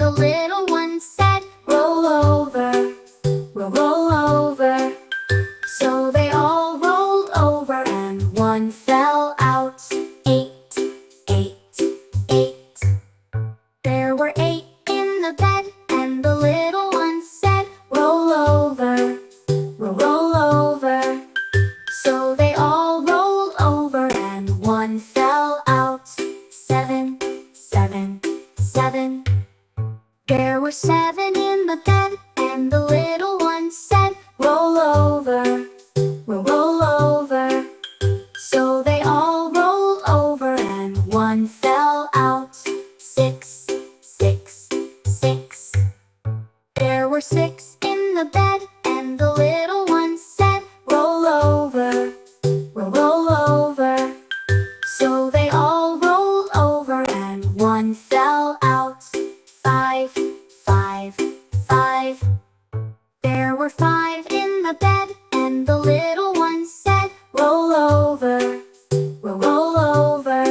the little one said, "Roll over, roll over." So they all rolled over and one fell out. Eight, eight, eight. There were 8 in the bed, and the little one said, "Roll over, roll over." So they all rolled over and one fell out. 7, 7, 7. There were 7 in the bed, and the little one said, "Roll over, roll over." So they all rolled over and one fell out. 6, 6, 6. There were 6 in the bed, and the little one said, "Roll over, roll over." So they all rolled over and one fell out. 5, 5, 5. There were 5 in the bed, and the little one said, "Roll over, roll over."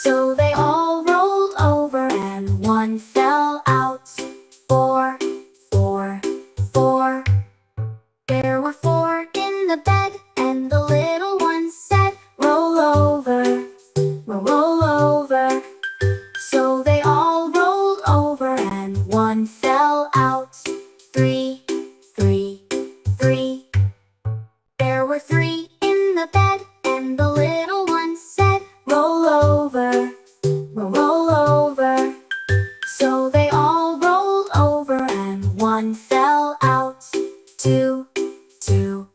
So they all rolled over and one fell out. 4, 4, 4. There were 4 in the bed, and the little one said, "Roll over, roll over." So they all rolled over and one fell out. 3, 3, 3. There were 3 in the bed, and the little one said, "Roll over, roll over." So they all rolled over and one fell out. 2, 2,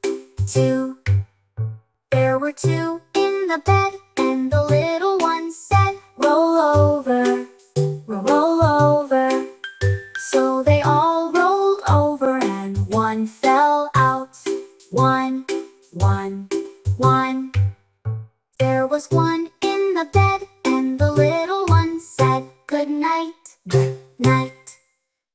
2. There were 2 in the bed, and the little one said, "Roll over, roll over." So they all rolled over and one fell out. 1, 1, 1. There was 1 in the bed,